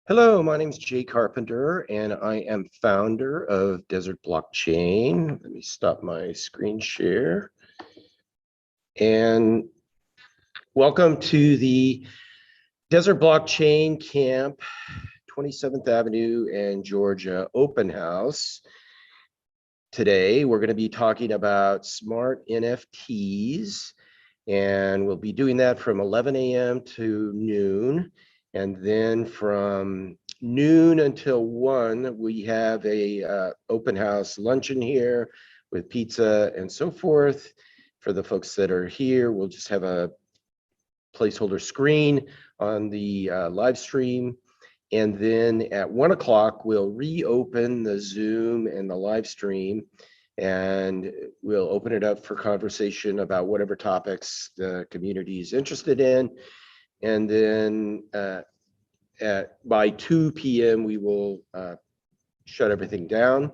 Hello, my name is Jay Carpenter, and I am founder of Desert Blockchain. Let me stop my screen share. And welcome to the Desert Blockchain Camp, 27th Avenue and Georgia Open House. Today, we're going to be talking about smart NFTs, and we'll be doing that from 11 a.m. to noon. And then from noon until 1, we have a open house luncheon here with pizza and so forth. For the folks that are here, we'll just have a placeholder screen on the live stream. And then at 1 o'clock, we'll reopen the Zoom and the live stream, and we'll open it up for conversation about whatever topics the community is interested in. And then by 2 p.m., we will shut everything down.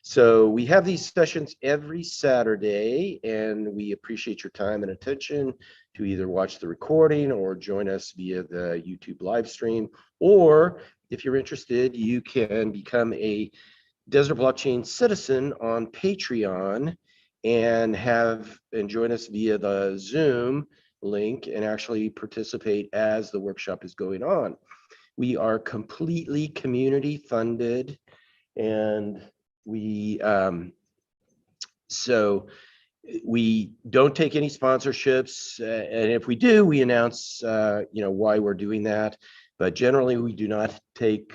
So we have these sessions every Saturday, and we appreciate your time and attention to either watch the recording or join us via the YouTube live stream. Or if you're interested, you can become a Desert Blockchain citizen on Patreon and join us via the Zoom link and actually participate as the workshop is going on. We are completely community funded, and we don't take any sponsorships, and if we do, we announce why we're doing that. But generally, we do not take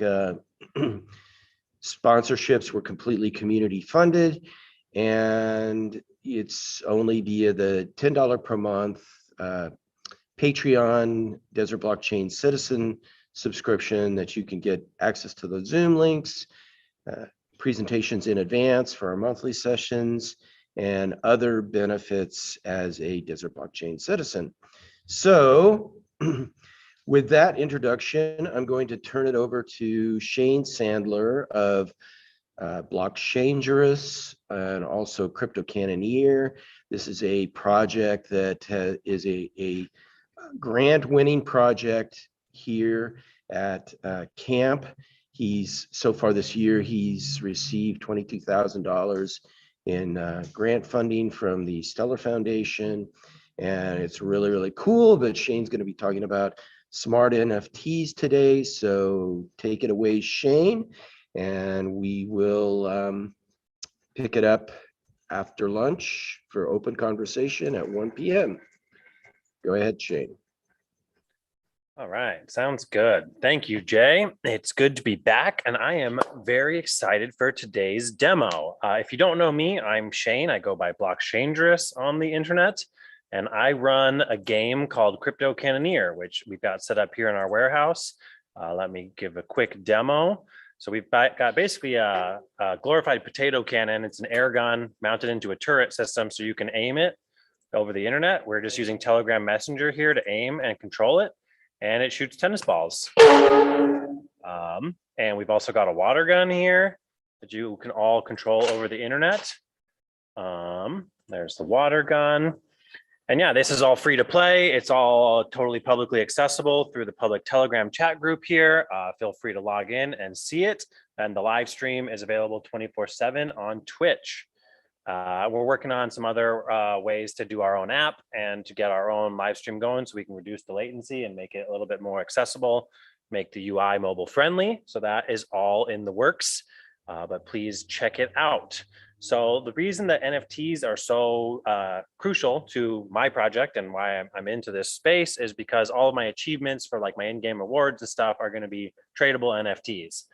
sponsorships. We're completely community funded, and it's only via the $10 per month Patreon Desert Blockchain Citizen subscription that you can get access to the Zoom links, presentations in advance for our monthly sessions, and other benefits as a Desert Blockchain citizen. So with that introduction, I'm going to turn it over to Shane Sandler of Blockchaingerous and also Crypto Cannoneer. This is a project that is a grant-winning project here at camp. So far this year, he's received $22,000 in grant funding from the Stellar Foundation, and it's really, really cool. But Shane's going to be talking about smart NFTs today, so take it away, Shane, and we will pick it up after lunch for open conversation at 1 p.m. Go ahead, Shane. All right, sounds good. Thank you, Jay. It's good to be back, and I am very excited for today's demo. If you don't know me, I'm Shane. I go by Blockchaingerous on the internet, and I run a game called Crypto Cannoneer, which we've got set up here in our warehouse. Let me give a quick demo. So we've got basically a glorified potato cannon. It's an air gun mounted into a turret system, so you can aim it over the internet. We're just using Telegram Messenger here to aim and control it. And it shoots tennis balls. And we've also got a water gun here that you can all control over the internet. There's the water gun. And yeah, this is all free to play. It's all totally publicly accessible through the public Telegram chat group here. Feel free to log in and see it. And the live stream is available 24/7 on Twitch. We're working on some other ways to do our own app and to get our own live stream going so we can reduce the latency and make it a little bit more accessible, make the UI mobile friendly. So that is all in the works, but please check it out. So the reason that NFTs are so crucial to my project and why I'm into this space is because all of my achievements for like my in-game rewards and stuff are going to be tradable NFTs.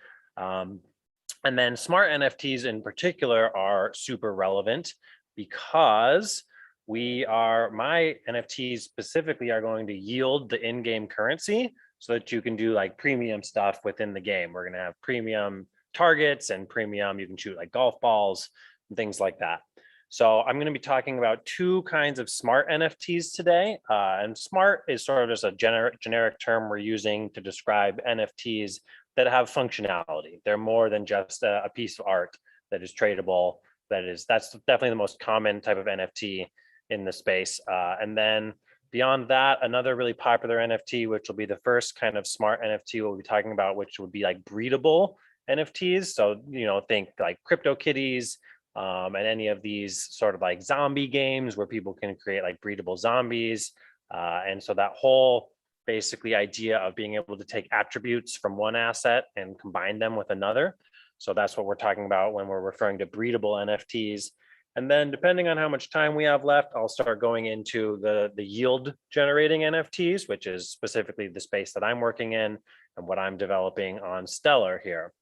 And then smart NFTs in particular are super relevant because my NFTs specifically are going to yield the in-game currency so that you can do like premium stuff within the game. We're going to have premium targets and premium, you can shoot like golf balls and things like that. So I'm going to be talking about two kinds of smart NFTs today. And smart is sort of just a generic term we're using to describe NFTs that have functionality. They're more than just a piece of art that is tradable. That's definitely the most common type of NFT in the space. And then Beyond that, another really popular NFT, which will be the first kind of smart NFT we'll be talking about, which would be like breedable NFTs. So, think like CryptoKitties, and any of these sort of like zombie games where people can create like breedable zombies. And so that whole basically idea of being able to take attributes from one asset and combine them with another. So that's what we're talking about when we're referring to breedable NFTs. And then depending on how much time we have left, I'll start going into the yield generating NFTs, which is specifically the space that I'm working in and what I'm developing on Stellar here.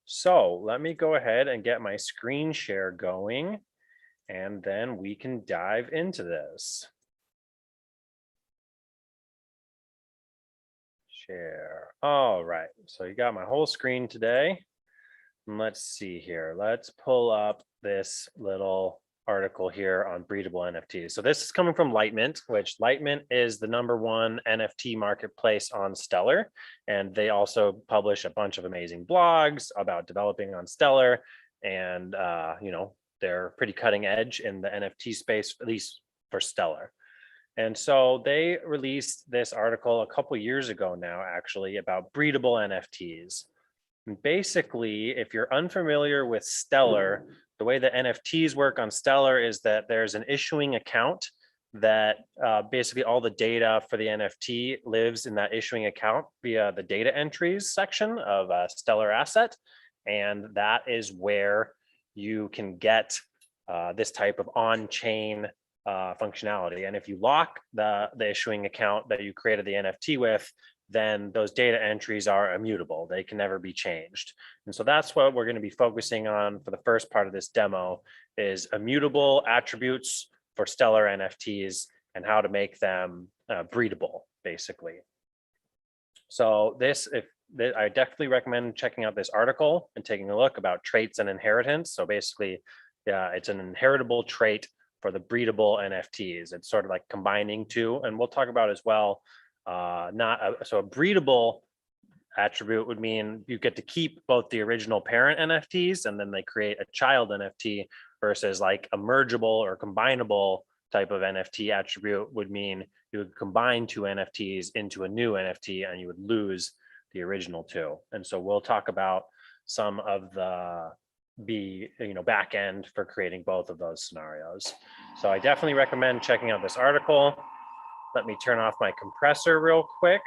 So let me go ahead and get my screen share going, and then we can dive into this. Share. All right, so you got my whole screen today. And let's see here. Let's pull up this little article here on breedable NFTs. So this is coming from Lightmint, which Lightmint is the #1 NFT marketplace on Stellar. And they also publish a bunch of amazing blogs about developing on Stellar. And, they're pretty cutting edge in the NFT space, at least for Stellar. And so they released this article a couple years ago now, actually, about breedable NFTs. And basically, if you're unfamiliar with Stellar, the way that NFTs work on Stellar is that there's an issuing account that basically all the data for the NFT lives in that issuing account via the data entries section of a Stellar asset. And that is where you can get this type of on-chain functionality. And if you lock the issuing account that you created the NFT with, then those data entries are immutable. They can never be changed. And so that's what we're going to be focusing on for the first part of this demo is immutable attributes for Stellar NFTs and how to make them breedable, basically. So I definitely recommend checking out this article and taking a look about traits and inheritance. So basically, it's an inheritable trait for the breedable NFTs. It's sort of like combining two, and we'll talk about as well. So a breedable attribute would mean you get to keep both the original parent NFTs and then they create a child NFT, versus like a mergeable or combinable type of NFT attribute would mean you would combine two NFTs into a new NFT and you would lose the original two. And so we'll talk about some of the back end for creating both of those scenarios. So I definitely recommend checking out this article. Let me turn off my compressor real quick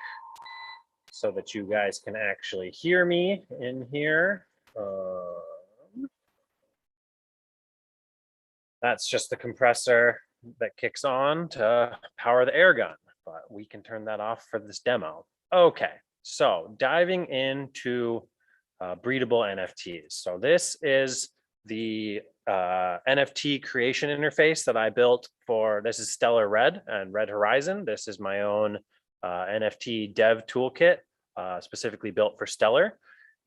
so that you guys can actually hear me in here. That's just the compressor that kicks on to power the air gun, but we can turn that off for this demo. Okay, so diving into breedable NFTs. So this is the NFT creation interface that I built this is Stellar Red and Red Horizon. This is my own NFT dev toolkit specifically built for Stellar.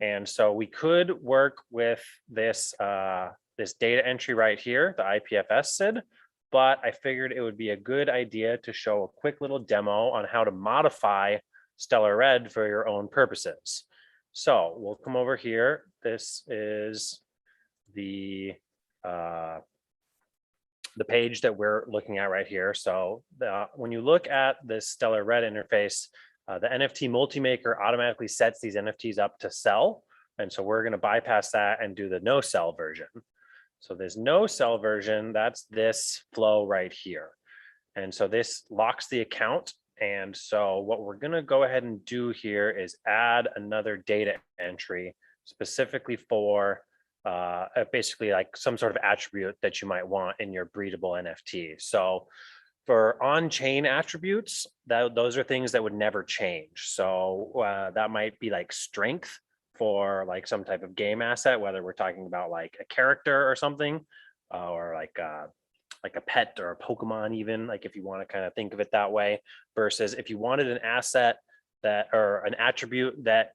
And so we could work with this data entry right here, the IPFS SID, but I figured it would be a good idea to show a quick little demo on how to modify Stellar Red for your own purposes. So we'll come over here. This is the page that we're looking at right here. So when you look at this Stellar Red interface, the NFT multi-maker automatically sets these NFTs up to sell. And so we're going to bypass that and do the no sell version. So this no sell version, that's this flow right here. And so this locks the account. And so what we're going to go ahead and do here is add another data entry specifically for basically like some sort of attribute that you might want in your breedable NFT. So for on-chain attributes, those are things that would never change. So that might be like strength for like some type of game asset, whether we're talking about like a character or something, or like a pet or a Pokemon, even like if you want to kind of think of it that way, versus if you wanted an asset or an attribute that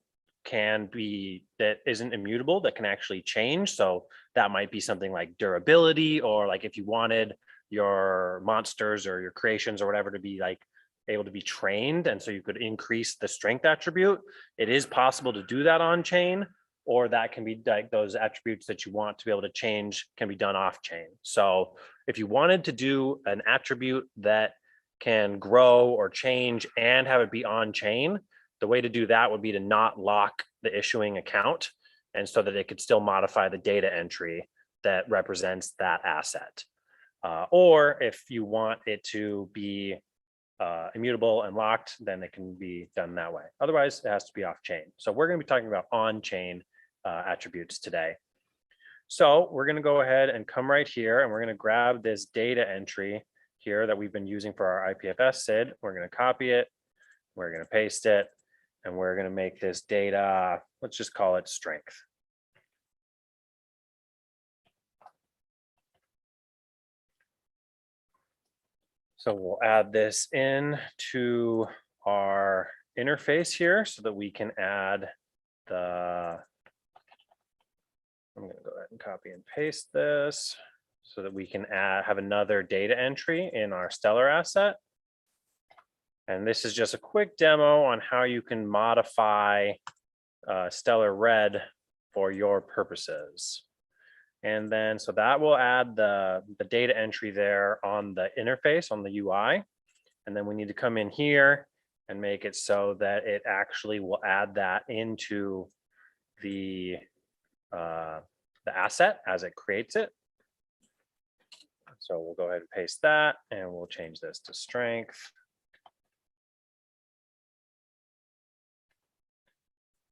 isn't immutable, that can actually change. So that might be something like durability, or like if you wanted your monsters or your creations or whatever to be like able to be trained, and so you could increase the strength attribute. It is possible to do that on chain, or that can be like those attributes that you want to be able to change can be done off chain. So if you wanted to do an attribute that can grow or change and have it be on chain, the way to do that would be to not lock the issuing account, and so that it could still modify the data entry that represents that asset. Or if you want it to be immutable and locked, then it can be done that way. Otherwise, it has to be off chain. So we're going to be talking about on chain attributes today. So we're going to go ahead and come right here, and we're going to grab this data entry here that we've been using for our IPFS SID. We're going to copy it, we're going to paste it, and we're going to make this data, let's just call it strength. So we'll add this in to our interface here so that we can add the, I'm going to go ahead and copy and paste this so that we can have another data entry in our Stellar asset. And this is just a quick demo on how you can modify Stellar Red for your purposes. And then, so that will add the data entry there on the interface, on the UI. And then we need to come in here and make it so that it actually will add that into the asset as it creates it. So we'll go ahead and paste that, and we'll change this to strength.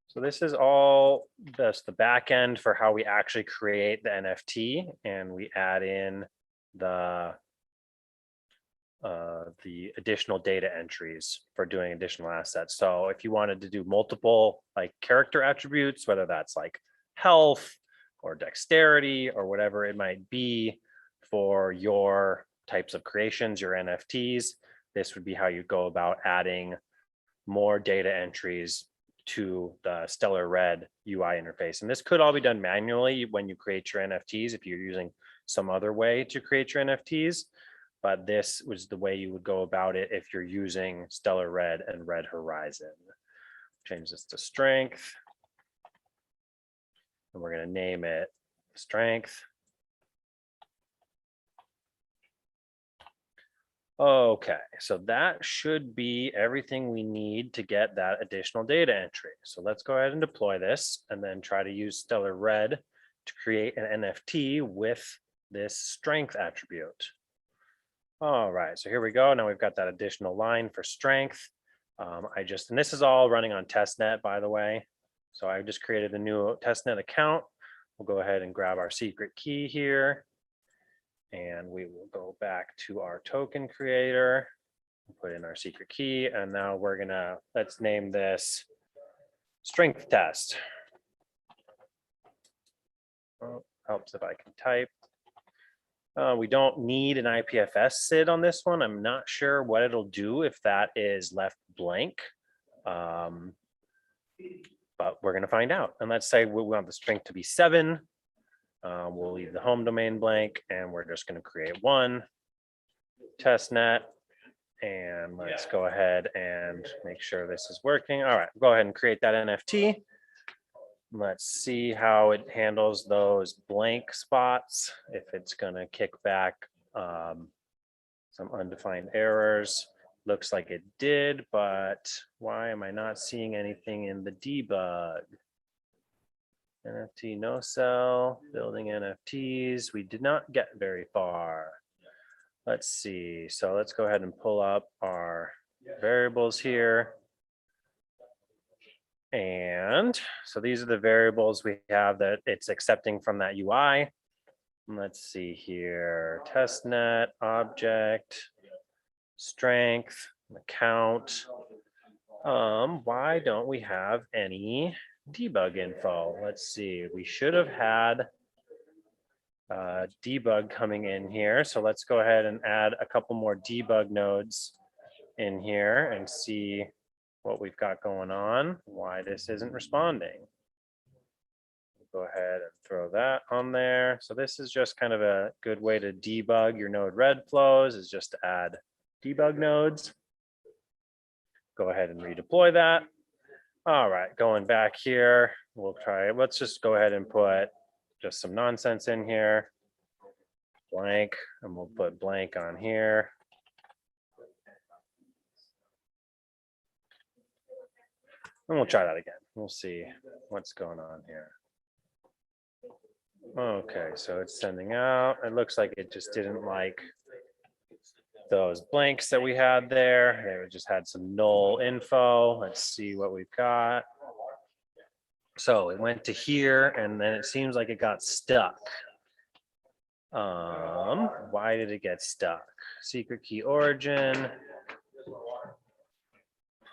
So this is all just the back end for how we actually create the NFT, and we add in the additional data entries for doing additional assets. So if you wanted to do multiple like character attributes, whether that's like health or dexterity or whatever it might be for your types of creations, your NFTs, this would be how you go about adding more data entries to the Stellar Red UI interface. And this could all be done manually when you create your NFTs if you're using some other way to create your NFTs. But this was the way you would go about it if you're using Stellar Red and Red Horizon. Change this to strength. And we're going to name it strength. Okay, so that should be everything we need to get that additional data entry. So let's go ahead and deploy this and then try to use Stellar Red to create an NFT with this strength attribute. All right, so here we go. Now we've got that additional line for strength. And this is all running on testnet, by the way. So I just created a new testnet account. We'll go ahead and grab our secret key here. And we will go back to our token creator, put in our secret key, and now we're gonna, let's name this strength test. Oh, helps if I can type. We don't need an IPFS SID on this one. I'm not sure what it'll do if that is left blank, but we're gonna find out. And let's say we want the strength to be 7. We'll leave the home domain blank, and we're just going to create one testnet. And let's go ahead and make sure this is working. All right, go ahead and create that NFT. Let's see how it handles those blank spots, if it's going to kick back some undefined errors. Looks like it did, but why am I not seeing anything in the debug? NFT no sell, building NFTs. We did not get very far. Let's see. So let's go ahead and pull up our variables here. And so these are the variables we have that it's accepting from that UI. Let's see here. Testnet, object, strength, account. Why don't we have any debug info? Let's see, we should have had debug coming in here. So let's go ahead and add a couple more debug nodes in here and see what we've got going on, why this isn't responding. Go ahead and throw that on there. So this is just kind of a good way to debug your node red flows, is just to add debug nodes. Go ahead and redeploy that. All right, going back here, we'll try it. Let's just go ahead and put just some nonsense in here. Blank, and we'll put blank on here. And we'll try that again. We'll see what's going on here. Okay, so it's sending out. It looks like it just didn't like those blanks that we had there. They just had some null info. Let's see what we've got. So it went to here and then it seems like it got stuck. Why did it get stuck? Secret key origin.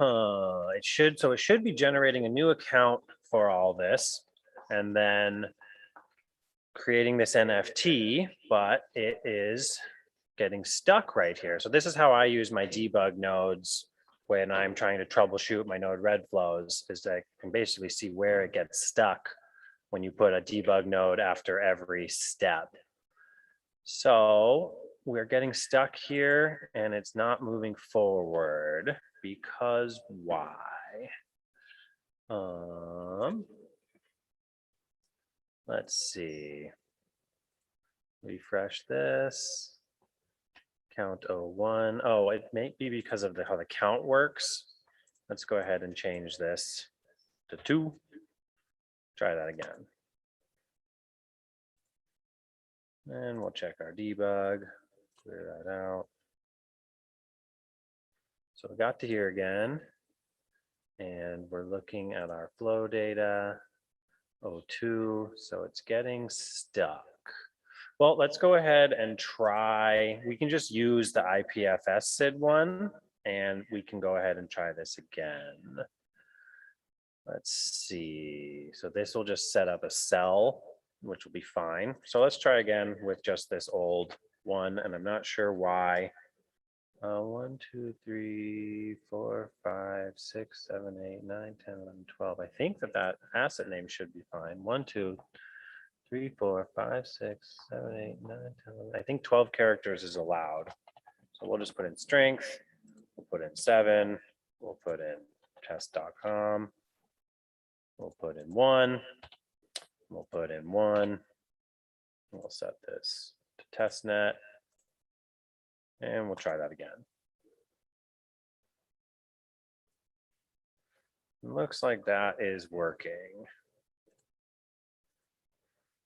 It should be generating a new account for all this and then creating this NFT, but it is getting stuck right here. So this is how I use my debug nodes when I'm trying to troubleshoot my node red flows, is that I can basically see where it gets stuck when you put a debug node after every step. So we're getting stuck here and it's not moving forward because why? Let's see. Refresh this. Count 01. Oh, it may be because of how the count works. Let's go ahead and change this to 2. Try that again. And we'll check our debug, clear that out. So we got to here again, and we're looking at our flow data, 02, so it's getting stuck. Well, let's go ahead and try, we can just use the IPFS SID one, and we can go ahead and try this again. Let's see, so this will just set up a cell, which will be fine. So let's try again with just this old one, and I'm not sure why. 1, 2, 3, 4, 5, 6, 7, 8, 9, 10, 11, 12. I think that asset name should be fine. 1, 2, 3, 4, 5, 6, 7, 8, 9, 10, 11. I think 12 characters is allowed. So we'll just put in strength. We'll put in 7. We'll put in test.com. We'll put in 1. We'll put in 1. We'll set this to testnet. And we'll try that again. Looks like that is working.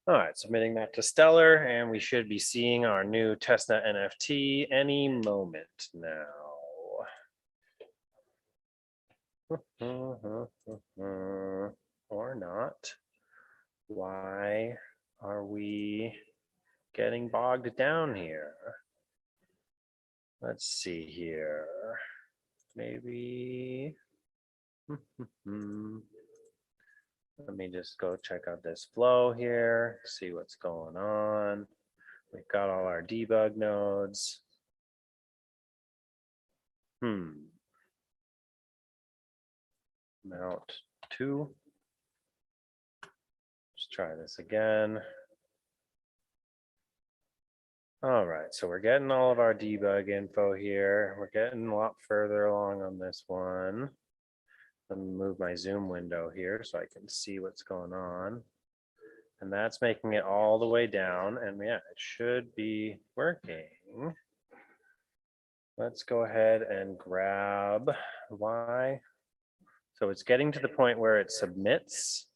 All right, submitting that to Stellar, and we should be seeing our new testnet NFT any moment now. Or not. Why are we getting bogged down here? Let's see here. Maybe. Let me just go check out this flow here, see what's going on. We've got all our debug nodes. Mount 2. Let's try this again. All right, so we're getting all of our debug info here. We're getting a lot further along on this one. Let me move my zoom window here so I can see what's going on. And that's making it all the way down. And yeah, it should be working. Let's go ahead and grab Y. So it's getting to the point where it submits.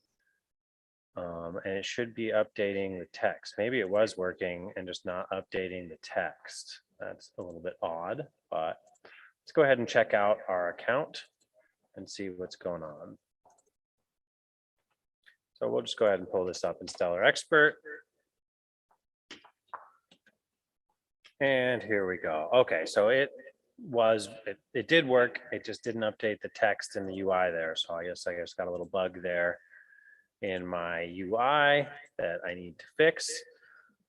And it should be updating the text. Maybe it was working and just not updating the text. That's a little bit odd, but let's go ahead and check out our account and see what's going on. So we'll just go ahead and pull this up in Stellar Expert. And here we go. Okay, so it did work. It just didn't update the text in the UI there. So I guess got a little bug there in my UI that I need to fix.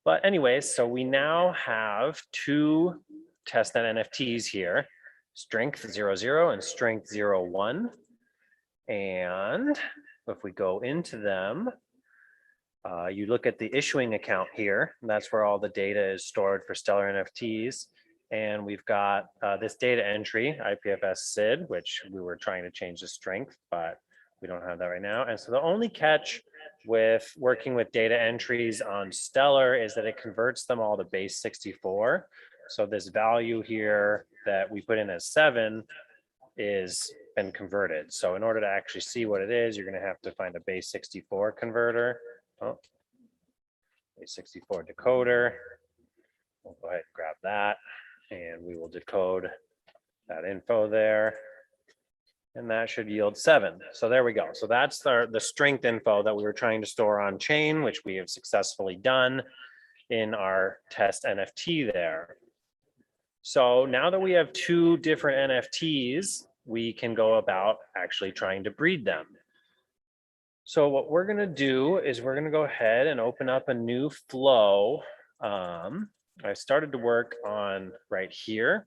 But anyways, so we now have 2 testnet NFTs here, strength 00 and strength 01. And if we go into them, you look at the issuing account here, and that's where all the data is stored for Stellar NFTs. And we've got this data entry, IPFS SID, which we were trying to change the strength, but we don't have that right now. And so the only catch with working with data entries on Stellar is that it converts them all to base 64. So this value here that we put in as 7 is been converted. So in order to actually see what it is, you're going to have to find a base 64 converter. Oh, base 64 decoder. We'll go ahead and grab that, and we will decode that info there. And that should yield 7. So there we go. So that's the strength info that we were trying to store on chain, which we have successfully done in our test NFT there. So now that we have 2 different NFTs, we can go about actually trying to breed them. So what we're going to do is we're going to go ahead and open up a new flow. I started to work on right here.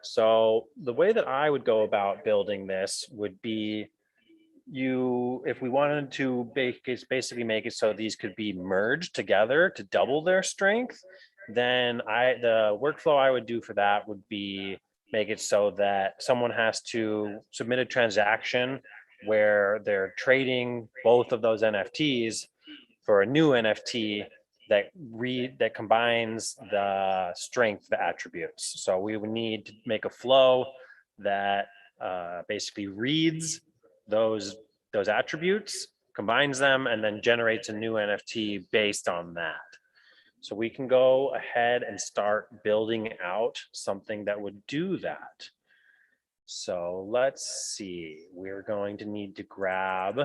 So the way that I would go about building this would be if we wanted to basically make it so these could be merged together to double their strength, then the workflow I would do for that would be make it so that someone has to submit a transaction where they're trading both of those NFTs for a new NFT that combines the strength attributes. So we would need to make a flow that basically reads those attributes, combines them, and then generates a new NFT based on that. So we can go ahead and start building out something that would do that. So let's see, we're going to need to grab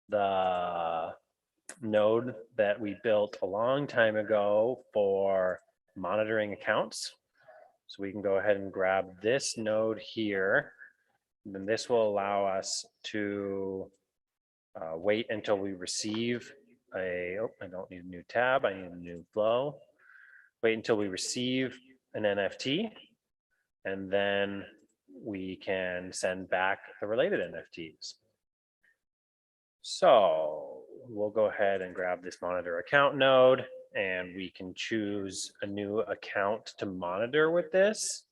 the node that we built a long time ago for monitoring accounts. So we can go ahead and grab this node here. And then this will allow us to wait until we receive I don't need a new tab, I need a new flow. Wait until we receive an NFT, and then we can send back the related NFTs. So we'll go ahead and grab this monitor account node, and we can choose a new account to monitor with this.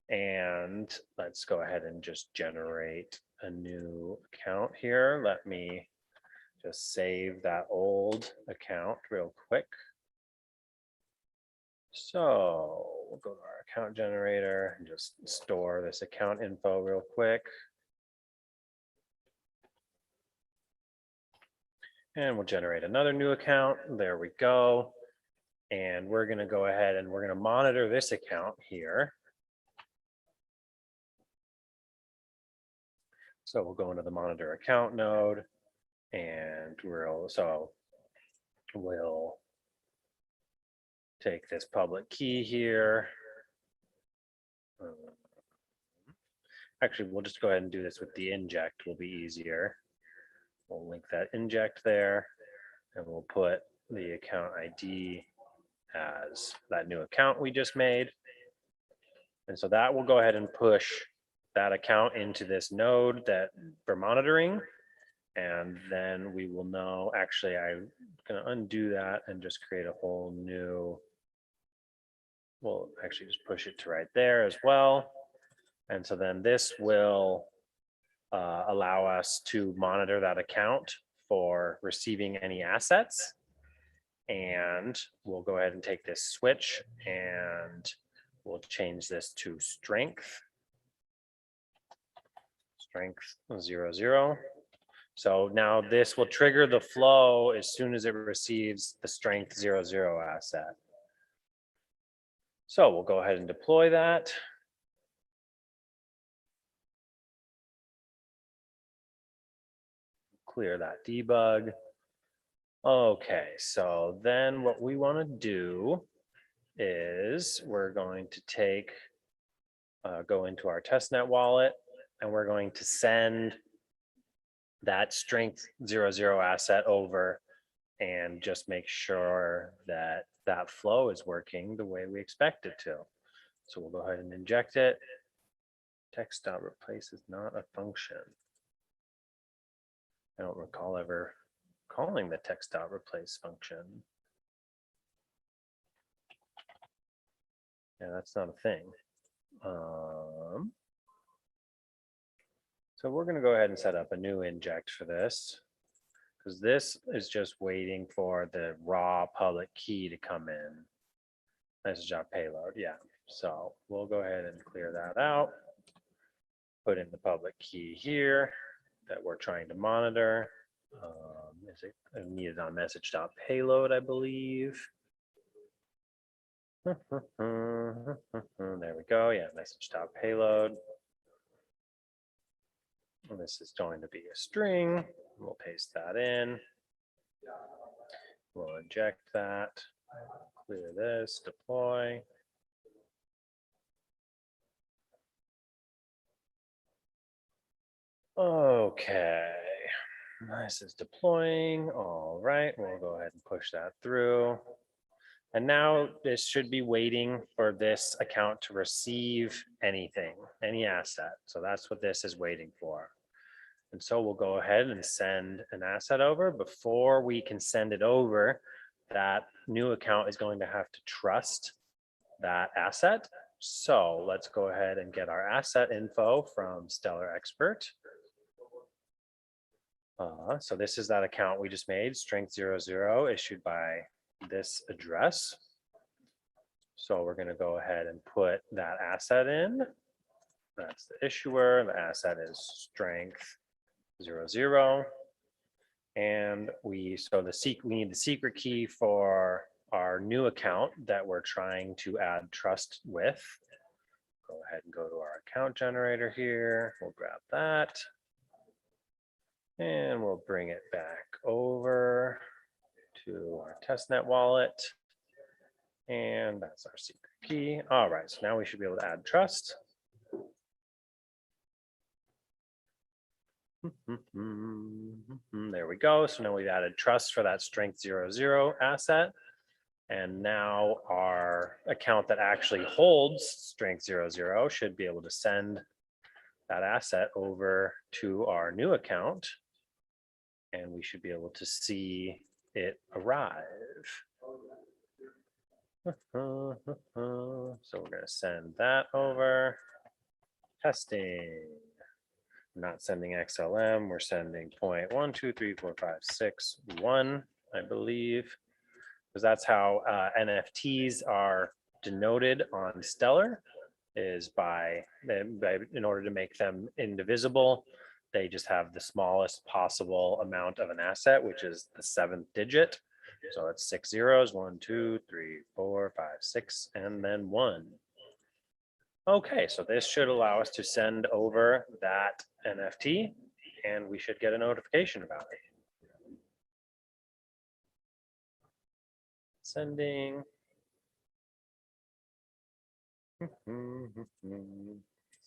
And let's go ahead and just generate a new account here. Let me just save that old account real quick. So we'll go to our account generator and just store this account info real quick. And we'll generate another new account. There we go. And we're going to go ahead and we're going to monitor this account here. So we'll go into the monitor account node, and we'll take this public key here. Actually, we'll just go ahead and do this with the inject, will be easier. We'll link that inject there, and we'll put the account ID as that new account we just made. And so that will go ahead and push that account into this node that for monitoring. And then we will know, actually, I'm going to undo that and just create a whole new, we'll actually just push it to right there as well. And so then this will allow us to monitor that account for receiving any assets. And we'll go ahead and take this switch and we'll change this to strength. Strength 00. So now this will trigger the flow as soon as it receives the strength 00 asset. So we'll go ahead and deploy that. Clear that debug. Okay, so then what we want to do is we're going to take, go into our testnet wallet, and we're going to send that strength 00 asset over and just make sure that that flow is working the way we expect it to. So we'll go ahead and inject it. Text.replace is not a function. I don't recall ever calling the text.replace function. Yeah, that's not a thing. So we're going to go ahead and set up a new inject for this, because this is just waiting for the raw public key to come in. Message.payload, yeah. So we'll go ahead and clear that out. put in the public key here that we're trying to monitor. Is it needed on message.payload, I believe. There we go. Yeah, message.payload. And this is going to be a string. We'll paste that in. We'll inject that. Clear this, deploy. Okay. This is deploying. All right, we'll go ahead and push that through. And now this should be waiting for this account to receive anything, any asset. So that's what this is waiting for. And so we'll go ahead and send an asset over. Before we can send it over, that new account is going to have to trust that asset. So let's go ahead and get our asset info from Stellar Expert. So this is that account we just made, strength 00, issued by this address. So we're going to go ahead and put that asset in. That's the issuer. The asset is strength 00. And we need the secret key for our new account that we're trying to add trust with. Go ahead and go to our account generator here. We'll grab that. And we'll bring it back over to our testnet wallet. And that's our secret key. All right, so now we should be able to add trust. There we go. So now we've added trust for that strength 00 asset. And now our account that actually holds strength 00 should be able to send that asset over to our new account. And we should be able to see it arrive. So we're going to send that over. Testing. We're not sending XLM. We're sending 0.1234561, I believe, because that's how NFTs are denoted on Stellar. Is in order to make them indivisible, they just have the smallest possible amount of an asset, which is the 7th digit. So it's 6 zeros, 1, 2, 3, 4, 5, 6, and then 1. Okay, so this should allow us to send over that NFT, and we should get a notification about it. Sending.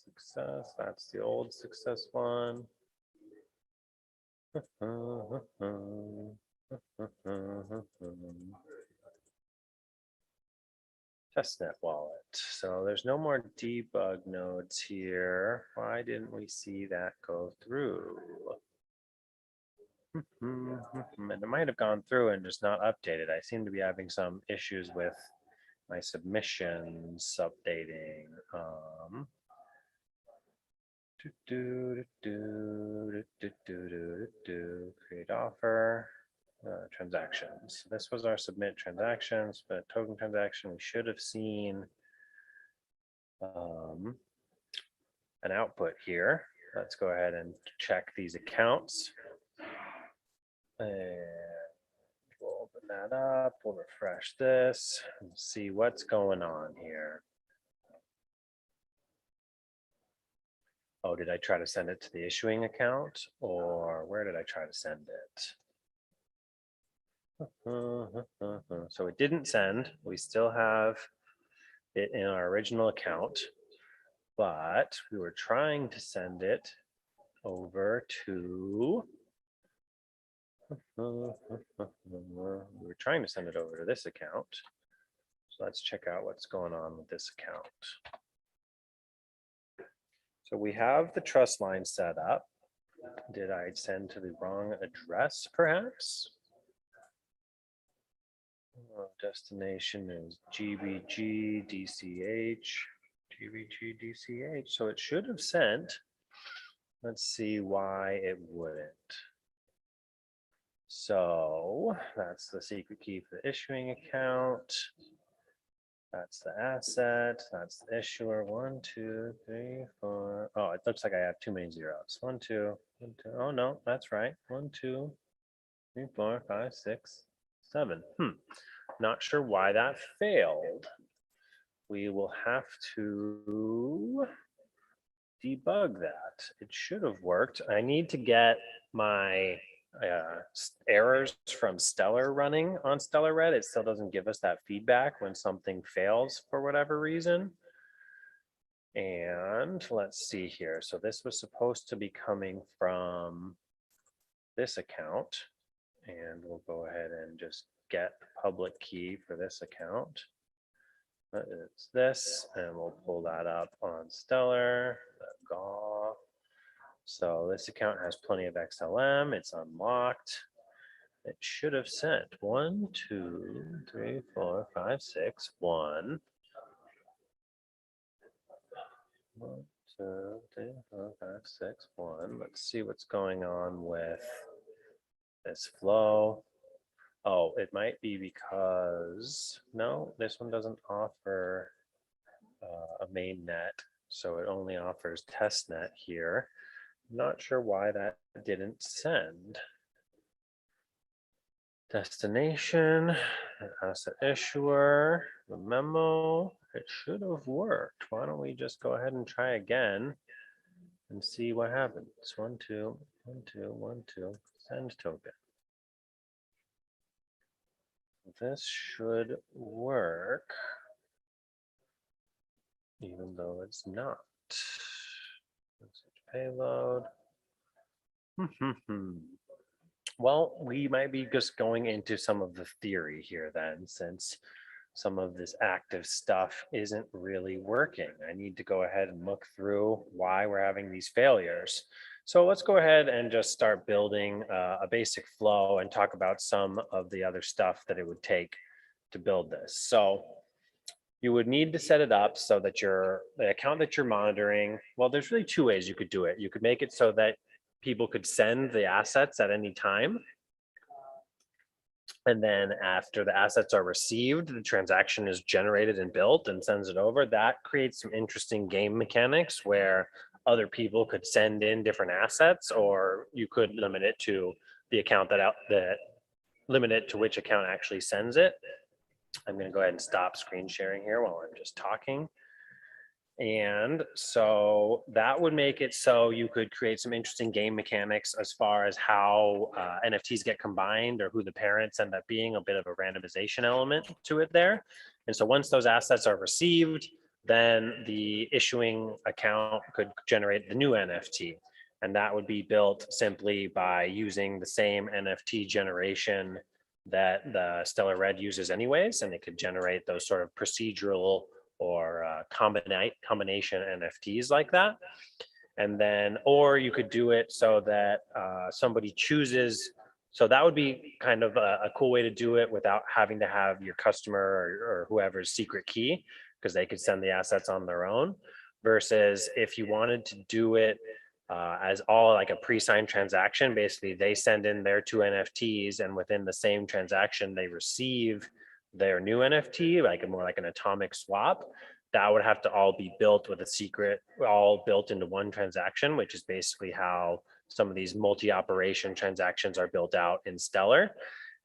Success, that's the old success one. Testnet wallet. So there's no more debug nodes here. Why didn't we see that go through? And it might have gone through and just not updated. I seem to be having some issues with my submissions updating. Create offer. Transactions. This was our submit transactions, but token transaction, we should have seen an output here. Let's go ahead and check these accounts. And we'll open that up. We'll refresh this and see what's going on here. Oh, did I try to send it to the issuing account, or where did I try to send it? So it didn't send. We still have it in our original account, but we were trying to send it over to this account. So let's check out what's going on with this account. So we have the trust line set up. Did I send to the wrong address, perhaps? Destination is GBG DCH. GBG DCH. So it should have sent. Let's see why it wouldn't. So that's the secret key for the issuing account. That's the asset. That's the issuer. 1, 2, 3, 4. Oh, it looks like I have too many zeros. 1, 2, 1, 2. Oh no, that's right. 1, 2, 3, 4, 5, 6, 7. Not sure why that failed. We will have to debug that. It should have worked. I need to get my errors from Stellar running on Stellar Red. It still doesn't give us that feedback when something fails for whatever reason. And let's see here. So this was supposed to be coming from this account. And we'll go ahead and just get the public key for this account. It's this, and we'll pull that up on Stellar. So this account has plenty of XLM. It's unlocked. It should have sent 1, 2, 3, 4, 5, 6, 1. 1, 2, 3, 4, 5, 6, 1. Let's see what's going on with this flow. Oh, it might be because, no, this one doesn't offer a main net. So it only offers test net here. Not sure why that didn't send. Destination, asset issuer, the memo. It should have worked. Why don't we just go ahead and try again and see what happens? 1, 2, 1, 2, 1, 2, send token. This should work, even though it's not. Payload. Well, we might be just going into some of the theory here then, since some of this active stuff isn't really working. I need to go ahead and look through why we're having these failures. So let's go ahead and just start building a basic flow and talk about some of the other stuff that it would take to build this. So you would need to set it up so that the account that you're monitoring, well, there's really 2 ways you could do it. You could make it so that people could send the assets at any time. And then after the assets are received, the transaction is generated and built and sends it over. That creates some interesting game mechanics where other people could send in different assets, or you could limit it to the account that limit it to which account actually sends it. I'm going to go ahead and stop screen sharing here while I'm just talking. And so that would make it so you could create some interesting game mechanics as far as how NFTs get combined or who the parents end up being, a bit of a randomization element to it there. And so once those assets are received, then the issuing account could generate the new NFT. And that would be built simply by using the same NFT generation that the Stellar Red uses anyways, and it could generate those sort of procedural or combination NFTs like that. And then, or you could do it so that somebody chooses. So that would be kind of a cool way to do it without having to have your customer or whoever's secret key, because they could send the assets on their own. Versus if you wanted to do it as all like a pre-signed transaction, basically they send in their 2 NFTs and within the same transaction, they receive their new NFT, like more like an atomic swap. That would have to all be built with a secret, all built into one transaction, which is basically how some of these multi-operation transactions are built out in Stellar.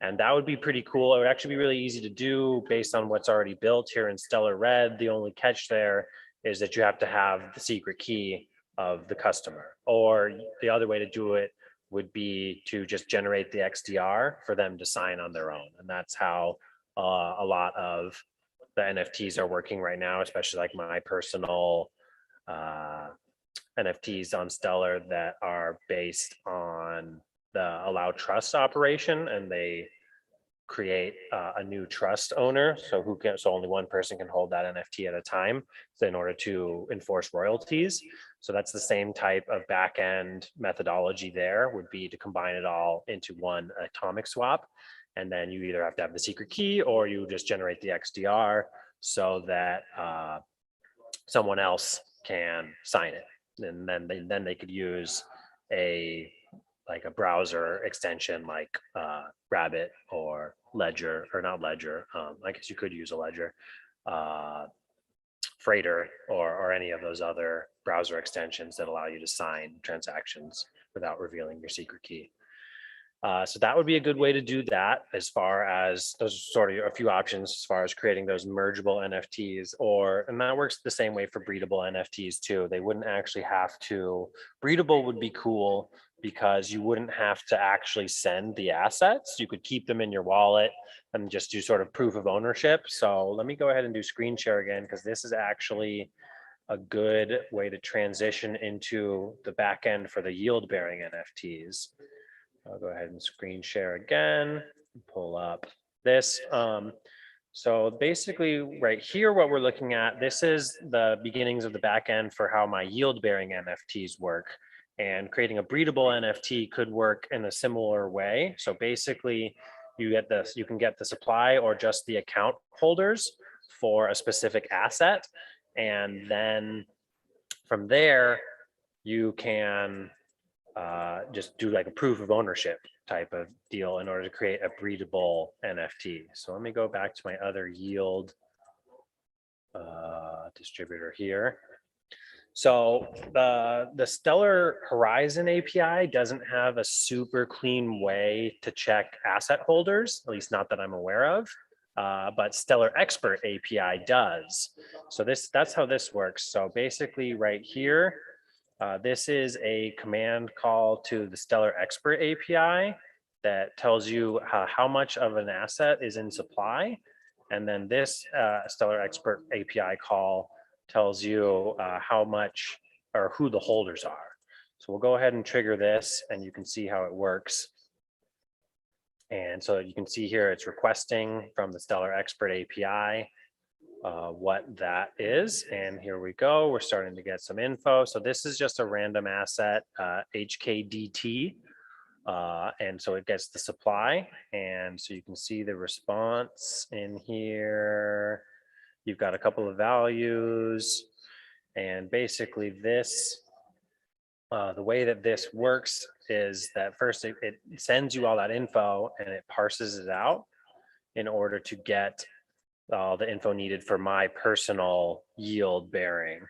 And that would be pretty cool. It would actually be really easy to do based on what's already built here in Stellar Red. The only catch there is that you have to have the secret key of the customer. Or the other way to do it would be to just generate the XDR for them to sign on their own. And that's how a lot of the NFTs are working right now, especially like my personal NFTs on Stellar that are based on the allow trust operation, and they create a new trust owner. So only one person can hold that NFT at a time, so in order to enforce royalties. So that's the same type of back end methodology there, would be to combine it all into one atomic swap. And then you either have to have the secret key or you just generate the XDR so that someone else can sign it. And then they could use a browser extension like Rabbit or Ledger, or not Ledger. I guess you could use a Ledger Freighter or any of those other browser extensions that allow you to sign transactions without revealing your secret key. So that would be a good way to do that, as far as those are sort of a few options as far as creating those mergeable NFTs, and that works the same way for breedable NFTs too. They wouldn't actually have to, breedable would be cool because you wouldn't have to actually send the assets. You could keep them in your wallet and just do sort of proof of ownership. So let me go ahead and do screen share again, because this is actually a good way to transition into the back end for the yield bearing NFTs. I'll go ahead and screen share again, pull up this. So basically right here, what we're looking at, this is the beginnings of the back end for how my yield bearing NFTs work. And creating a breedable NFT could work in a similar way. So basically you can get the supply or just the account holders for a specific asset. And then from there, you can just do like a proof of ownership type of deal in order to create a breedable NFT. So let me go back to my other yield distributor here. So the Stellar Horizon API doesn't have a super clean way to check asset holders, at least not that I'm aware of. But Stellar Expert API does. So that's how this works. So basically right here, this is a command call to the Stellar Expert API that tells you how much of an asset is in supply. And then this Stellar Expert API call tells you how much or who the holders are. So we'll go ahead and trigger this and you can see how it works. And so you can see here it's requesting from the Stellar Expert API what that is. And here we go. We're starting to get some info. So this is just a random asset, HKDT. And so it gets the supply. And so you can see the response in here. You've got a couple of values. And basically this, the way that this works is that first it sends you all that info and it parses it out in order to get all the info needed for my personal yield bearing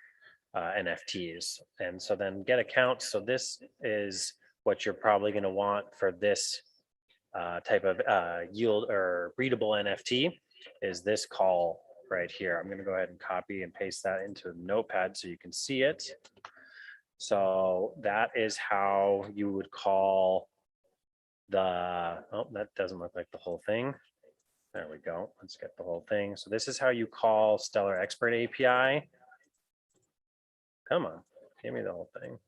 NFTs. And so then get accounts. So this is what you're probably going to want for this type of yield or breedable NFT, is this call right here. I'm going to go ahead and copy and paste that into Notepad so you can see it. So that is how you would call the, oh, that doesn't look like the whole thing. There we go. Let's get the whole thing. So this is how you call Stellar Expert API. Come on, give me the whole thing.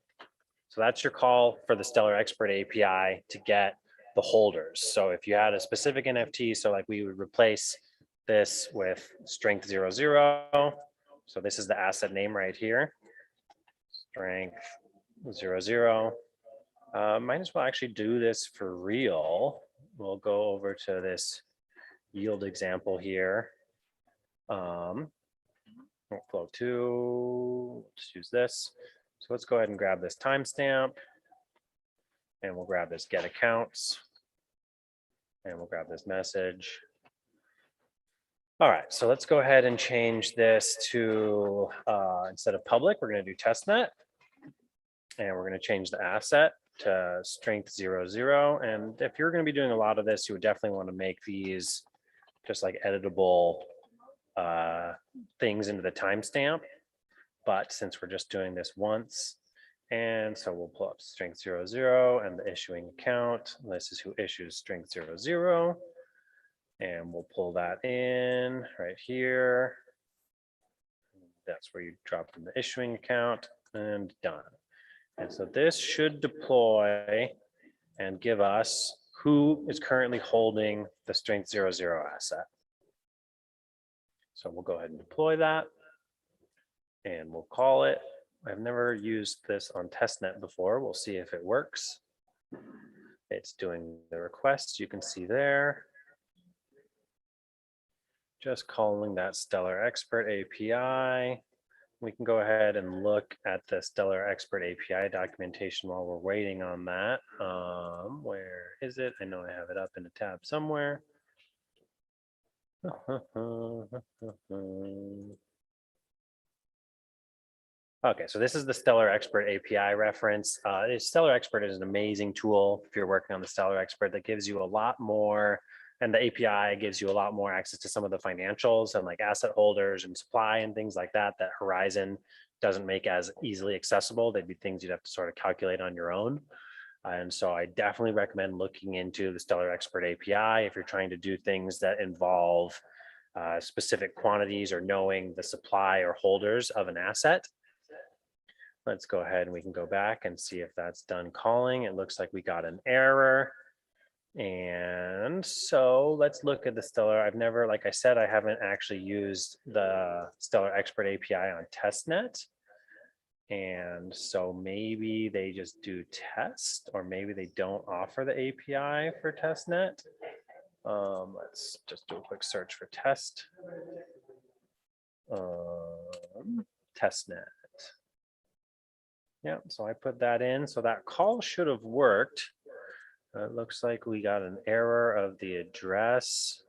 So that's your call for the Stellar Expert API to get the holders. So if you had a specific NFT, so like we would replace this with strength 00. So this is the asset name right here. Strength 00. Might as well actually do this for real. We'll go over to this yield example here. Flow 2, let's use this. So let's go ahead and grab this timestamp and we'll grab this get accounts and we'll grab this message. All right, so let's go ahead and change this to, instead of public, we're going to do testnet. And we're going to change the asset to strength 00. And if you're going to be doing a lot of this, you would definitely want to make these just like editable things into the timestamp. But since we're just doing this once, and so we'll pull up strength 00 and the issuing account. This is who issues strength 00. And we'll pull that in right here. That's where you drop in the issuing account and done. And so this should deploy and give us who is currently holding the strength 00 asset. So we'll go ahead and deploy that and we'll call it. I've never used this on testnet before. We'll see if it works. It's doing the request. You can see there. Just calling that Stellar Expert API. We can go ahead and look at the Stellar Expert API documentation while we're waiting on that. Where is it? I know I have it up in a tab somewhere. Okay, so this is the Stellar Expert API reference. Stellar Expert is an amazing tool if you're working on the Stellar Expert that gives you a lot more, and the API gives you a lot more access to some of the financials and like asset holders and supply and things like that that Horizon doesn't make as easily accessible. They'd be things you'd have to sort of calculate on your own. And so I definitely recommend looking into the Stellar Expert API if you're trying to do things that involve specific quantities or knowing the supply or holders of an asset. Let's go ahead and we can go back and see if that's done calling. It looks like we got an error. And so let's look at the Stellar. I've never, like I said, I haven't actually used the Stellar Expert API on testnet. And so maybe they just do test, or maybe they don't offer the API for testnet. Let's just do a quick search for test. Testnet. Yeah, so I put that in. So that call should have worked. It looks like we got an error of the address,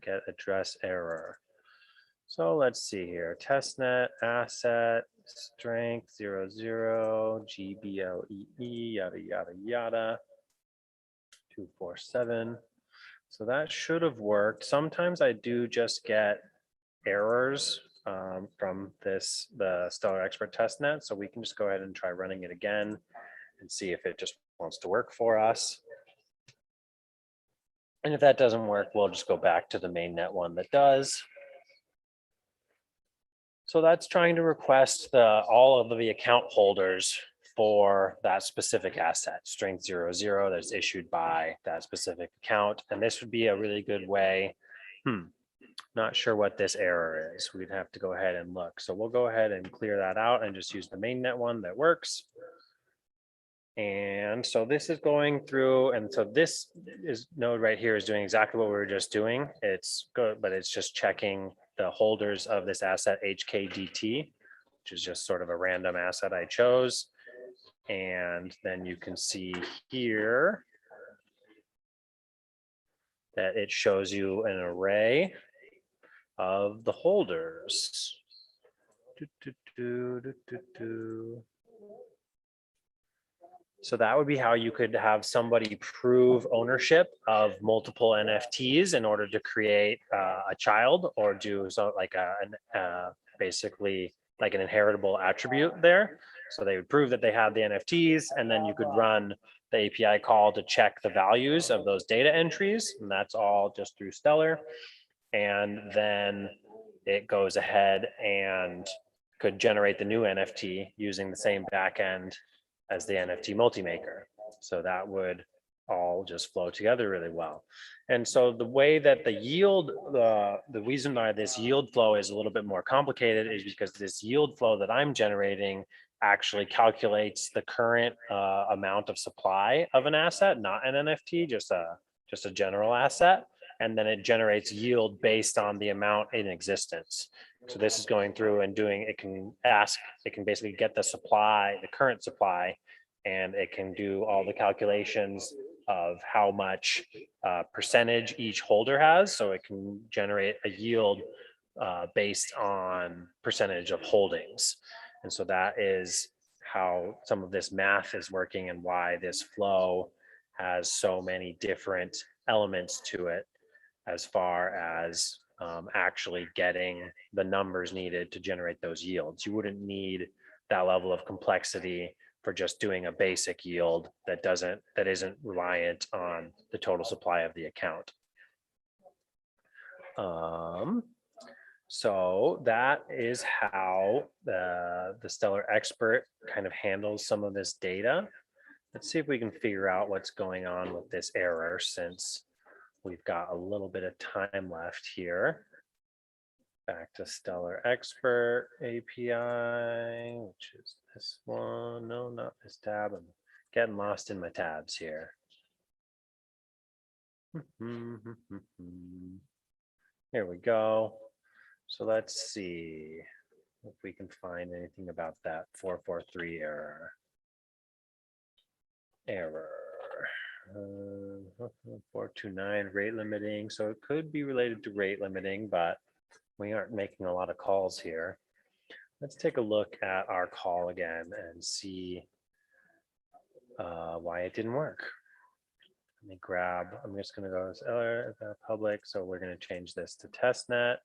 get address error. So let's see here, testnet asset strength 00 GBLEE yada yada yada 247. So that should have worked. Sometimes I do just get errors from the Stellar Expert testnet. So we can just go ahead and try running it again and see if it just wants to work for us. And if that doesn't work, we'll just go back to the mainnet one that does. So that's trying to request all of the account holders for that specific asset, string 00, that's issued by that specific account. And this would be a really good way. Not sure what this error is. We'd have to go ahead and look. So we'll go ahead and clear that out and just use the mainnet one that works. And so this is going through, and so this is node right here is doing exactly what we were just doing. It's good, but it's just checking the holders of this asset HKDT, which is just sort of a random asset I chose. And then you can see here that it shows you an array of the holders. So that would be how you could have somebody prove ownership of multiple NFTs in order to create a child, or do so like basically like an inheritable attribute there. So they would prove that they had the NFTs, and then you could run the API call to check the values of those data entries. And that's all just through Stellar. And then it goes ahead and could generate the new NFT using the same backend as the NFT multi-maker. So that would all just flow together really well. And so the way that the yield, the reason why this yield flow is a little bit more complicated is because this yield flow that I'm generating actually calculates the current amount of supply of an asset, not an NFT, just a general asset. And then it generates yield based on the amount in existence. So this is going through and doing, it can basically get the supply, the current supply, and it can do all the calculations of how much percentage each holder has. So it can generate a yield based on percentage of holdings. And so that is how some of this math is working and why this flow has so many different elements to it as far as actually getting the numbers needed to generate those yields. You wouldn't need that level of complexity for just doing a basic yield that isn't reliant on the total supply of the account. So that is how the Stellar Expert kind of handles some of this data. Let's see if we can figure out what's going on with this error, since we've got a little bit of time left here. Back to Stellar Expert API, which is this one. No, not this tab. I'm getting lost in my tabs here. Here we go. So let's see if we can find anything about that 443 error. 429 rate limiting. So it could be related to rate limiting, but we aren't making a lot of calls here. Let's take a look at our call again and see why it didn't work. Let me grab, I'm just going to go to public. So we're going to change this to testnet.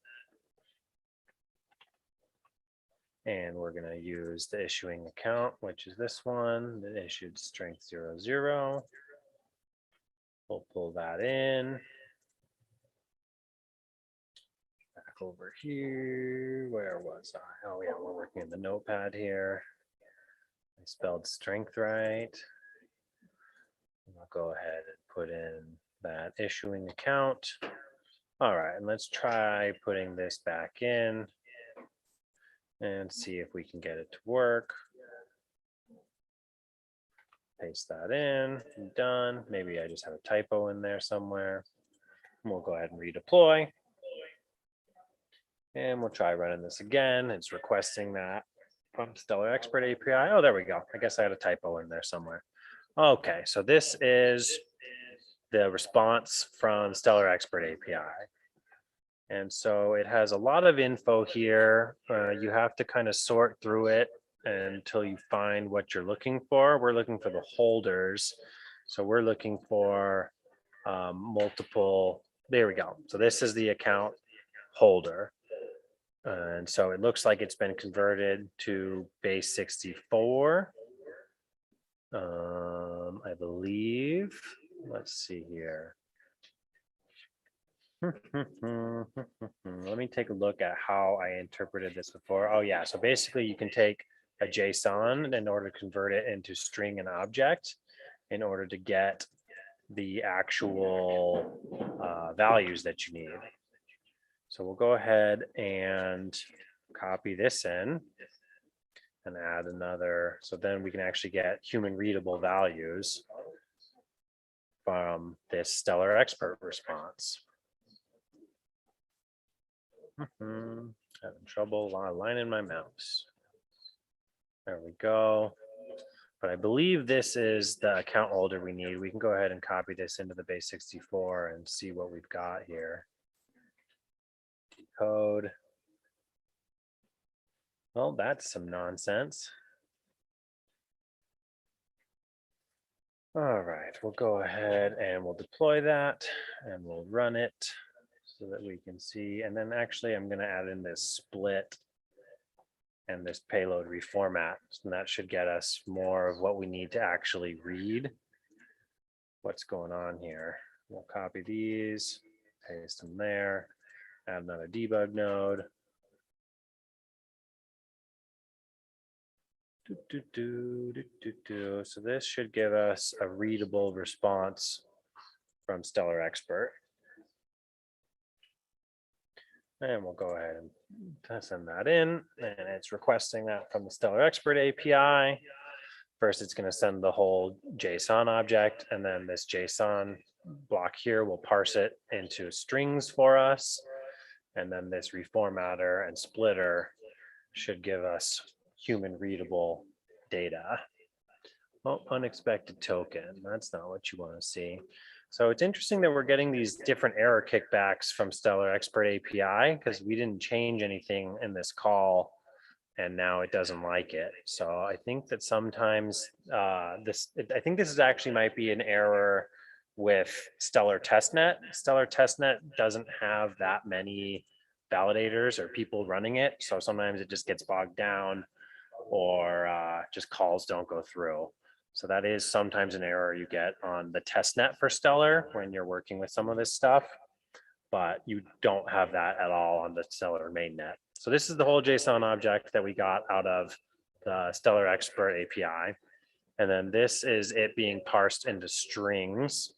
And we're going to use the issuing account, which is this one, that issued strength 00. We'll pull that in. Back over here. Where was I? Oh, yeah, we're working in the notepad here. I spelled strength right. I'll go ahead and put in that issuing account. All right, and let's try putting this back in and see if we can get it to work. Paste that in, done. Maybe I just have a typo in there somewhere. We'll go ahead and redeploy. And we'll try running this again. It's requesting that from Stellar Expert API. Oh, there we go. I guess I had a typo in there somewhere. Okay, so this is the response from Stellar Expert API. And so it has a lot of info here. You have to kind of sort through it until you find what you're looking for. We're looking for the holders. So we're looking for multiple, there we go. So this is the account holder. And so it looks like it's been converted to base 64. I believe, let's see here. Let me take a look at how I interpreted this before. Oh yeah, so basically you can take a JSON in order to convert it into string and object in order to get the actual values that you need. So we'll go ahead and copy this in and add another. So then we can actually get human readable values from this Stellar Expert response. Having trouble aligning my mouse. There we go. But I believe this is the account holder we need. We can go ahead and copy this into the base 64 and see what we've got here. Decode. Well, that's some nonsense. All right, we'll go ahead and we'll deploy that and we'll run it so that we can see. And then actually I'm going to add in this split and this payload reformat. And that should get us more of what we need to actually read what's going on here. We'll copy these, paste them there, add another debug node. So this should give us a readable response from Stellar Expert. And we'll go ahead and send that in. And it's requesting that from the Stellar Expert API. First, it's going to send the whole JSON object. And then this JSON block here will parse it into strings for us. And then this reformatter and splitter should give us human readable data. Oh, unexpected token. That's not what you want to see. So it's interesting that we're getting these different error kickbacks from Stellar Expert API because we didn't change anything in this call and now it doesn't like it. So I think that sometimes I think this is actually might be an error with Stellar Testnet. Stellar Testnet doesn't have that many validators or people running it. So sometimes it just gets bogged down or just calls don't go through. So that is sometimes an error you get on the testnet for Stellar when you're working with some of this stuff, but you don't have that at all on the Stellar mainnet. So this is the whole JSON object that we got out of the Stellar Expert API. And then this is it being parsed into strings.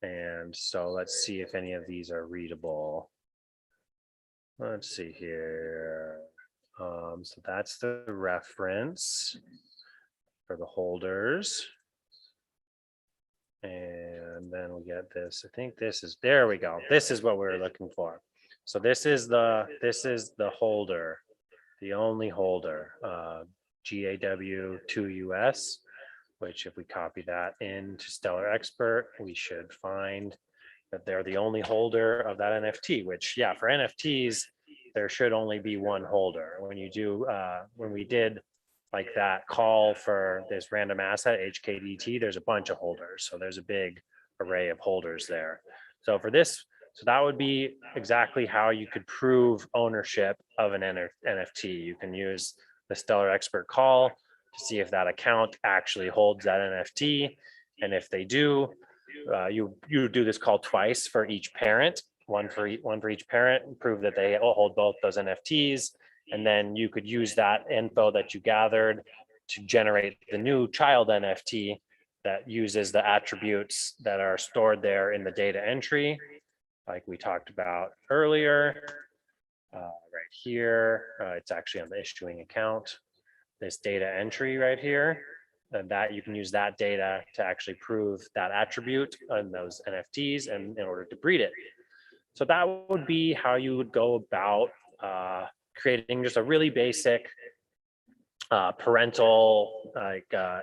And so let's see if any of these are readable. Let's see here. So that's the reference for the holders. And then we get this. I think this is, there we go. This is what we were looking for. So this is the holder, the only holder, GAW2US. which if we copy that into Stellar Expert, we should find that they're the only holder of that NFT, which yeah, for NFTs, there should only be one holder. When you do, when we did like that call for this random asset, HKDT, there's a bunch of holders. So there's a big array of holders there. So for this, so that would be exactly how you could prove ownership of an NFT. You can use the Stellar Expert call to see if that account actually holds that NFT. And if they do, you do this call twice for each parent, one for each parent, and prove that they hold both those NFTs. And then you could use that info that you gathered to generate the new child NFT that uses the attributes that are stored there in the data entry, like we talked about earlier. Right here, it's actually on the issuing account. This data entry right here, and that you can use that data to actually prove that attribute on those NFTs and in order to breed it. So that would be how you would go about creating just a really basic parental,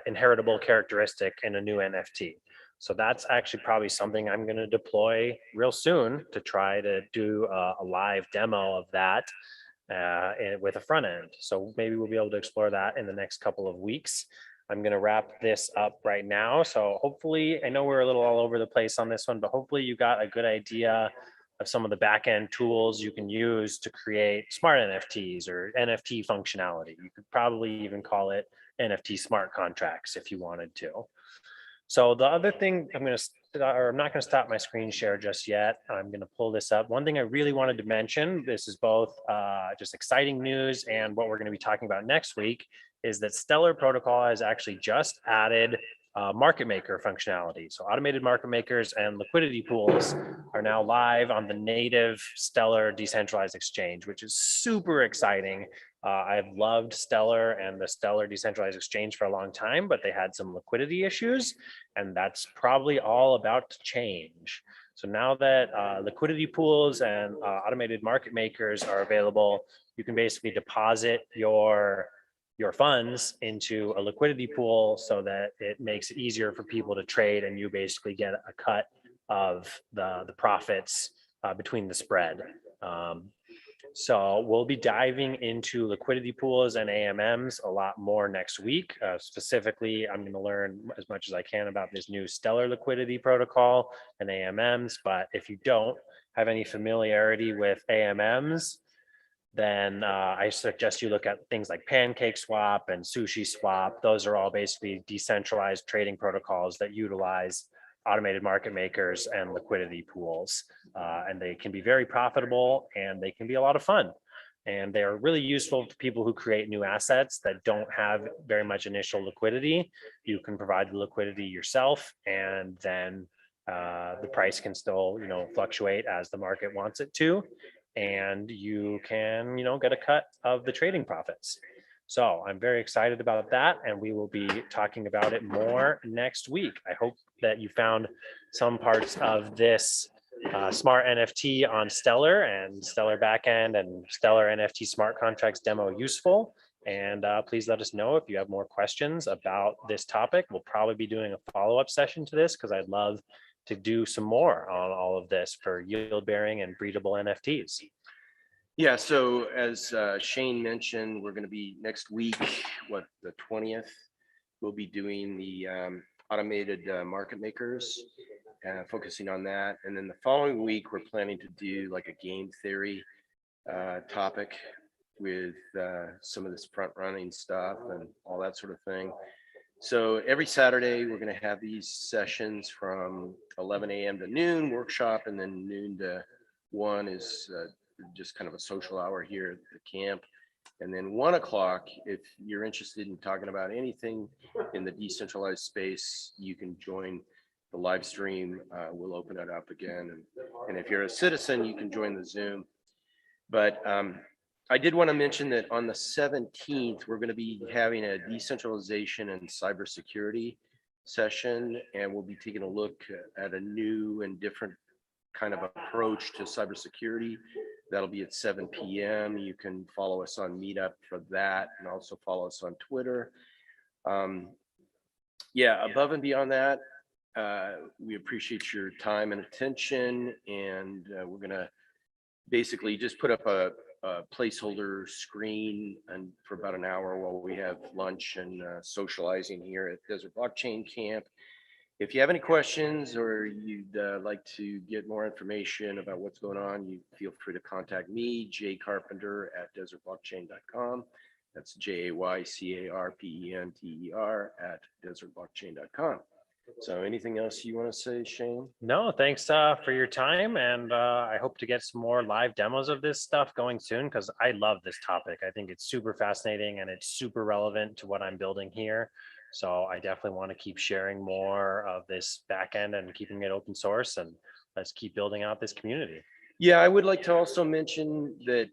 inheritable characteristic in a new NFT. So that's actually probably something I'm going to deploy real soon to try to do a live demo of that with a front end. So maybe we'll be able to explore that in the next couple of weeks. I'm going to wrap this up right now. So hopefully, I know we're a little all over the place on this one, but hopefully you got a good idea of some of the back-end tools you can use to create smart NFTs or NFT functionality. You could probably even call it NFT smart contracts if you wanted to. So the other thing I'm not going to stop my screen share just yet. I'm going to pull this up. One thing I really wanted to mention, this is both just exciting news and what we're going to be talking about next week, is that Stellar Protocol has actually just added market maker functionality. So automated market makers and liquidity pools are now live on the native Stellar decentralized exchange, which is super exciting. I've loved Stellar and the Stellar decentralized exchange for a long time, but they had some liquidity issues, and that's probably all about to change. So now that liquidity pools and automated market makers are available, you can basically deposit your funds into a liquidity pool so that it makes it easier for people to trade, and you basically get a cut of the profits between the spread. So we'll be diving into liquidity pools and AMMs a lot more next week. Specifically, I'm going to learn as much as I can about this new Stellar liquidity protocol and AMMs. But if you don't have any familiarity with AMMs, then I suggest you look at things like Pancake Swap and Sushi Swap. Those are all basically decentralized trading protocols that utilize automated market makers and liquidity pools. And they can be very profitable and they can be a lot of fun. And they are really useful to people who create new assets that don't have very much initial liquidity. You can provide the liquidity yourself, and then the price can still, fluctuate as the market wants it to. And you can, get a cut of the trading profits. So I'm very excited about that, and we will be talking about it more next week. I hope that you found some parts of this smart NFT on Stellar and Stellar backend and Stellar NFT smart contracts demo useful. And please let us know if you have more questions about this topic. We'll probably be doing a follow-up session to this because I'd love to do some more on all of this for yield-bearing and breedable NFTs. Yeah, so as Shane mentioned, we're going to be next week, the 20th, we'll be doing the automated market makers, focusing on that. And then the following week, we're planning to do like a game theory topic with some of this front running stuff and all that sort of thing. So every Saturday, we're going to have these sessions from 11 a.m. to noon workshop, and then noon to 1 is just kind of a social hour here at the camp. And then 1 o'clock, if you're interested in talking about anything in the decentralized space, you can join the live stream. We'll open it up again. And if you're a citizen, you can join the Zoom. But I did want to mention that on the 17th, we're going to be having a decentralization and cybersecurity session, and we'll be taking a look at a new and different kind of approach to cybersecurity. That'll be at 7 p.m. You can follow us on Meetup for that, and also follow us on Twitter. yeah, above and beyond that, we appreciate your time and attention, and we're gonna basically just put up a placeholder screen and for about an hour while we have lunch and socializing here at Desert Blockchain Camp. If you have any questions or you'd like to get more information about what's going on, you feel free to contact me, jaycarpenter@desertblockchain.com. That's JAYCARPENTER@desertblockchain.com. So anything else you want to say, Shane? No, thanks for your time. And I hope to get some more live demos of this stuff going soon because I love this topic. I think it's super fascinating and it's super relevant to what I'm building here. So I definitely want to keep sharing more of this backend and keeping it open source. And let's keep building out this community. Yeah, I would like to also mention that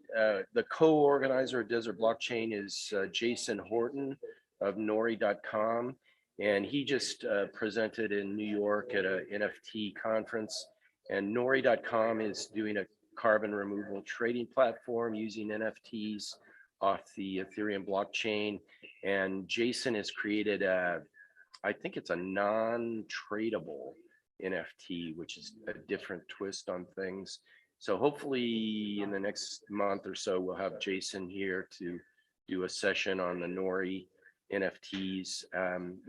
the co-organizer of Desert Blockchain is Jason Horton of Nori.com. And he just presented in New York at a NFT conference. And Nori.com is doing a carbon removal trading platform using NFTs off the Ethereum blockchain. And Jason has created I think it's a non-tradable NFT, which is a different twist on things. So hopefully in the next month or so, we'll have Jason here to do a session on the Nori NFTs.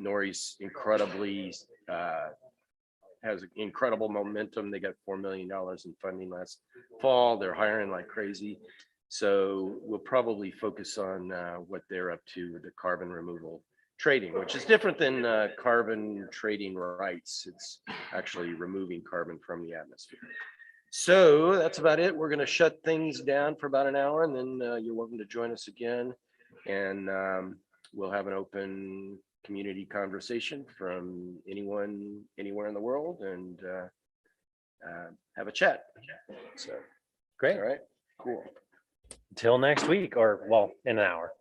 Nori's incredibly has incredible momentum. They got $4 million in funding last fall. They're hiring like crazy. So we'll probably focus on what they're up to with the carbon removal trading, which is different than carbon trading rights. It's actually removing carbon from the atmosphere. So that's about it. We're going to shut things down for about an hour, and then you're welcome to join us again. And we'll have an open community conversation from anyone, anywhere in the world, and have a chat. So, Great. all right, cool. Until next week, or well, in an hour.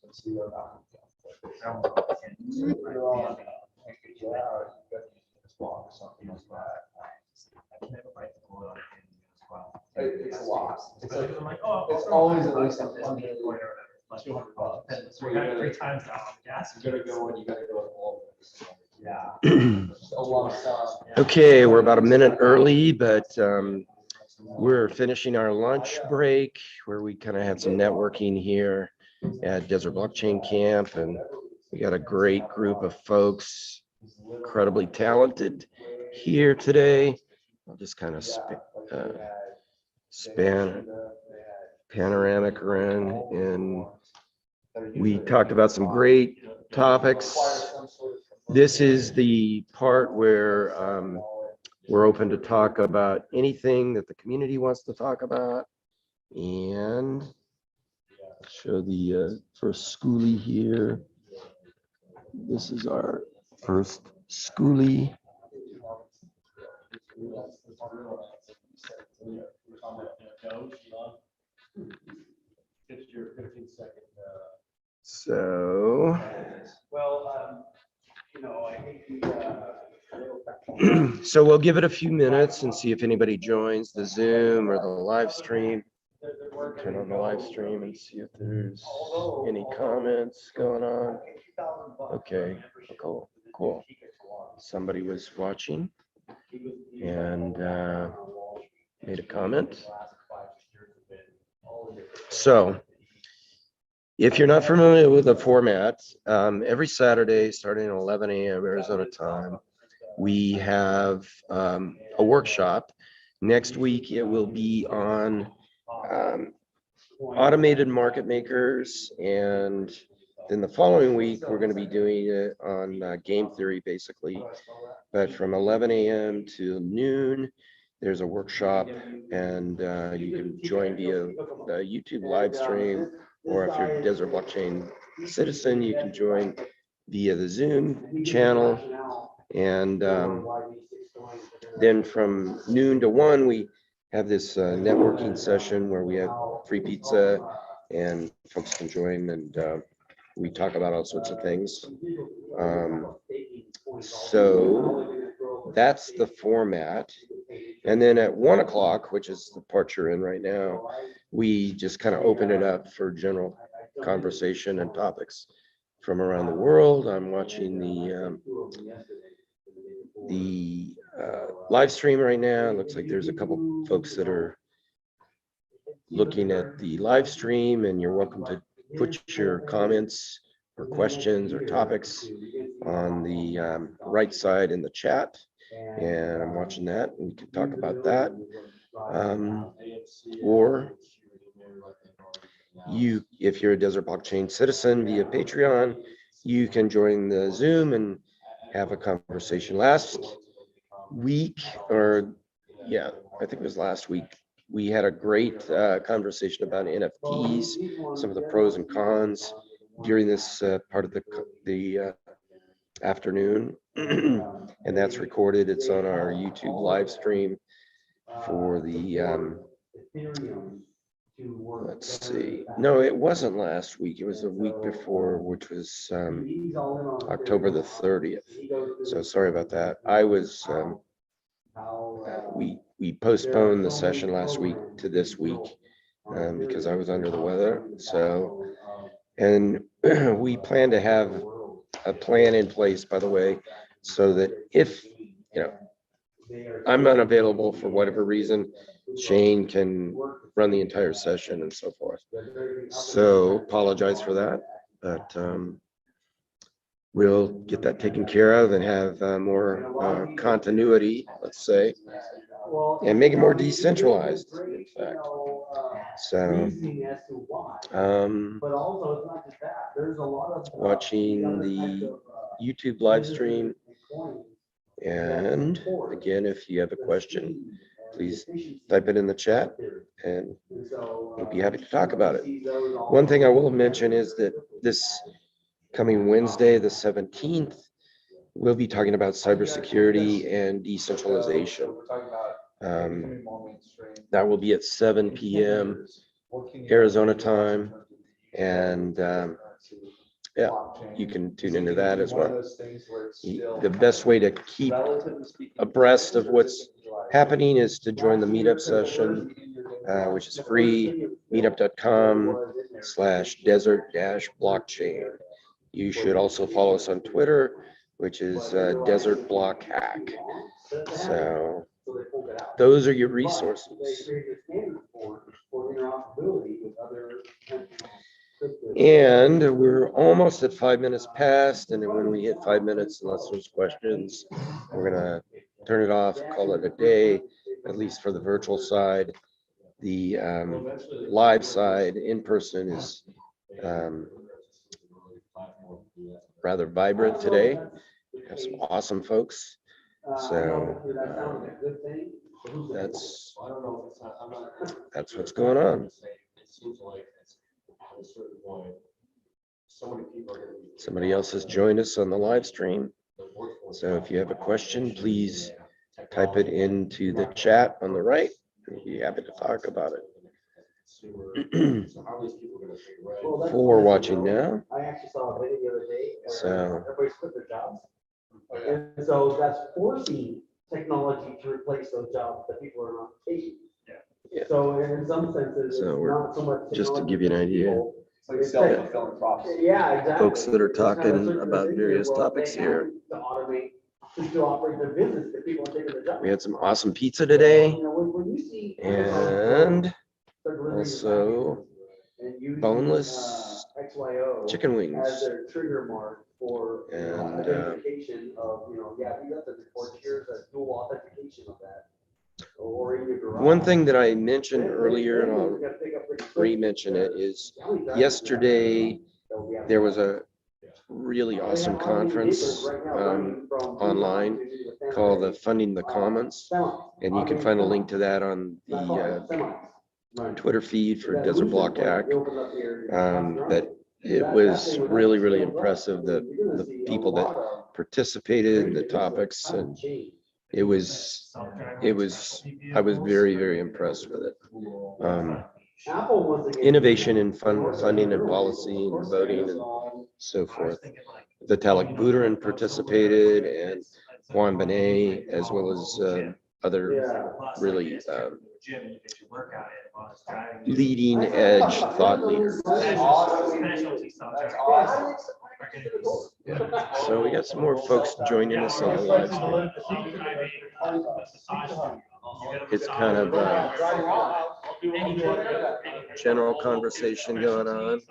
It's a lot. It's always at least $100, $200. We got 3 times now on gas. You gotta go and you gotta go all of this. Yeah. Just a lump sum. Okay, we're about a minute early, but we're finishing our lunch break where we kind of had some networking here at Desert Blockchain Camp, and we got a great group of folks, incredibly talented here today. I'll just kind of span panoramic around, and we talked about some great topics. This is the part where we're open to talk about anything that the community wants to talk about. And I'll show the first schoolie here. This is our first schoolie. So, so we'll give it a few minutes and see if anybody joins the Zoom or the live stream. Turn on the live stream and see if there's any comments going on. Okay, cool. Somebody was watching and made a comment. So, if you're not familiar with the format, every Saturday starting at 11 a.m. Arizona time, we have a workshop. Next week, it will be on automated market makers. And then the following week, we're going to be doing it on game theory, basically. But from 11 a.m. to noon, there's a workshop, and you can join via the YouTube live stream, or if you're a Desert Blockchain citizen, you can join via the Zoom channel. And then from noon to 1, we have this networking session where we have free pizza and folks can join, and we talk about all sorts of things. So that's the format. And then at 1 o'clock, which is the part you're in right now, we just kind of open it up for general conversation and topics from around the world. I'm watching the live stream right now. It looks like there's a couple folks that are looking at the live stream, and you're welcome to put your comments or questions or topics on the right side in the chat. And I'm watching that, and we can talk about that. Or if you're a Desert Blockchain citizen via Patreon, you can join the Zoom and have a conversation. Last week, I think it was last week, we had a great conversation about NFTs, some of the pros and cons during this part of the afternoon. And that's recorded. It's on our YouTube live stream for the let's see. No, it wasn't last week. It was the week before, which was October the 30th. So sorry about that. I was we postponed the session last week to this week because I was under the weather. So, and we plan to have a plan in place, by the way, so that if I'm unavailable for whatever reason, Shane can run the entire session and so forth. So apologize for that, but we'll get that taken care of and have more continuity, let's say, and make it more decentralized, in fact. So watching the YouTube live stream. And again, if you have a question, please type it in the chat and we'll be happy to talk about it. One thing I will mention is that this coming Wednesday, the 17th, we'll be talking about cybersecurity and decentralization. That will be at 7 p.m. Arizona time. And Yeah, you can tune into that as well. The best way to keep abreast of what's happening is to join the meetup session, which is free, meetup.com/desert-blockchain. You should also follow us on Twitter, which is Desert Block Hack. So those are your resources. And we're almost at 5 minutes past, and then when we hit 5 minutes, unless there's questions, we're gonna turn it off, call it a day, at least for the virtual side. The live side, in person, is rather vibrant today. We have some awesome folks. So that's what's going on. Somebody else has joined us on the live stream. So if you have a question, please type it into the chat on the right. We'd be happy to talk about it. For watching now. I actually saw a video the other day. So Everybody's quit their jobs. And so that's forcing technology to replace those jobs that people are not taking. Yeah. So in some senses, So it's we're- not so much. just to give you an idea. It's like self-fulfilling prophecy. Yeah, exactly. Folks that are talking about various topics here. To automate, to operate their business, that people are taking their jobs. We had some awesome pizza today, You know, when you see. and Start delivering also and using, boneless XYO chicken as wings. their trigger mark for And, identification of, yeah, you got the report, here's a dual authentication of that. Or in your garage. One thing that I mentioned earlier, and I'll re-mention it, is yesterday there was a really awesome conference online called the Funding the Commons, and you can find a link to that on the Twitter feed for Desert Block Hack. But it was really, really impressive, the people that participated, the topics, and I was very, very impressed with it. Innovation in funding and policy and voting and so forth. Vitalik Buterin participated, and Juan Benet, as well as other really leading edge thought leaders. So we got some more folks joining us on the live stream. It's kind of a general conversation going on.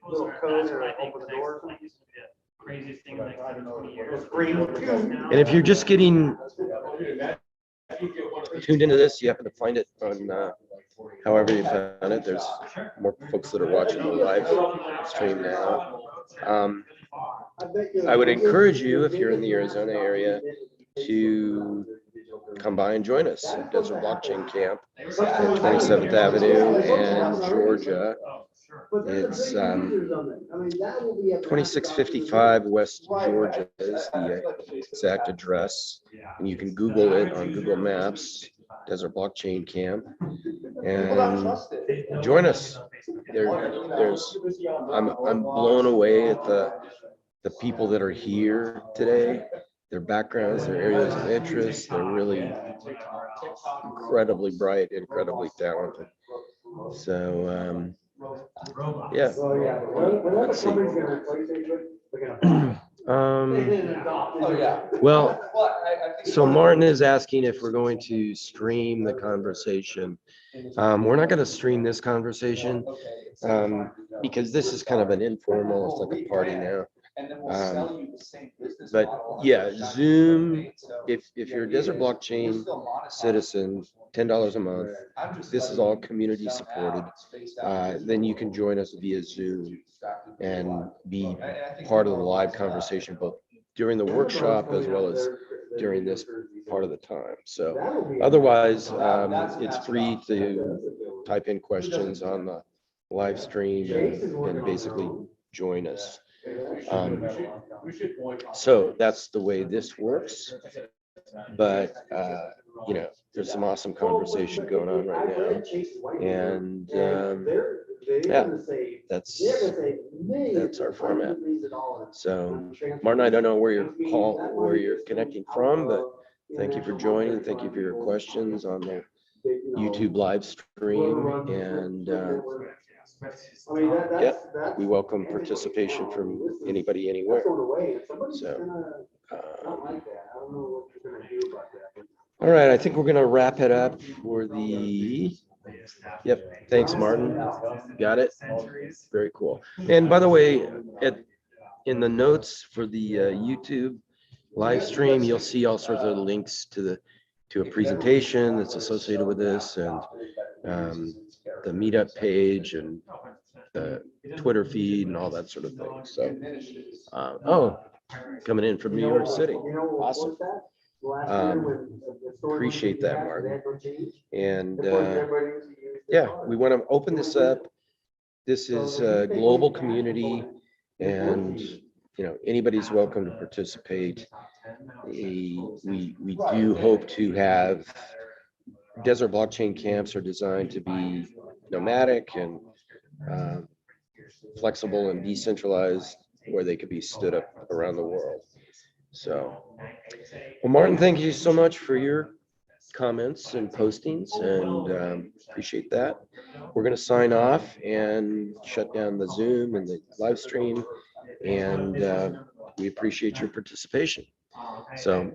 Little code or open the door. And if you're just getting tuned into this, you happen to find it on however you found it. There's more folks that are watching the live stream now. I would encourage you, if you're in the Arizona area, to come by and join us at Desert Blockchain Camp at 27th Avenue and Georgia. It's 2655 West Georgia is the exact address, and you can Google it on Google Maps, Desert Blockchain Camp, and join us. I'm blown away at the people that are here today, their backgrounds, their areas of interest. They're really incredibly bright, incredibly talented. So yeah, let's see. Well, so Martin is asking if we're going to stream the conversation. We're not going to stream this conversation because this is kind of an informal, it's like a party now. But yeah, Zoom, if you're a Desert Blockchain citizen, $10 a month, this is all community supported, then you can join us via Zoom and be part of the live conversation, both during the workshop as well as during this part of the time. So otherwise, it's free to type in questions on the live stream and basically join us. So that's the way this works. But there's some awesome conversation going on right now, and Yeah, that's our format. So Martin, I don't know where you're connecting from, but thank you for joining. Thank you for your questions on the YouTube live stream. And we welcome participation from anybody, anywhere. So, all right, I think we're going to wrap it up for the. Yep, thanks, Martin. Got it. Very cool. And by the way, in the notes for the YouTube live stream, you'll see all sorts of links to a presentation that's associated with this, and the meetup page and the Twitter feed and all that sort of thing. So, coming in from New York City. Awesome. Appreciate that, Martin. And yeah, we want to open this up. This is a global community, and anybody's welcome to participate. We do hope to have desert blockchain camps are designed to be nomadic and flexible and decentralized, where they could be stood up around the world. So, well, Martin, thank you so much for your comments and postings, and appreciate that. We're going to sign off and shut down the Zoom and the live stream, and we appreciate your participation. So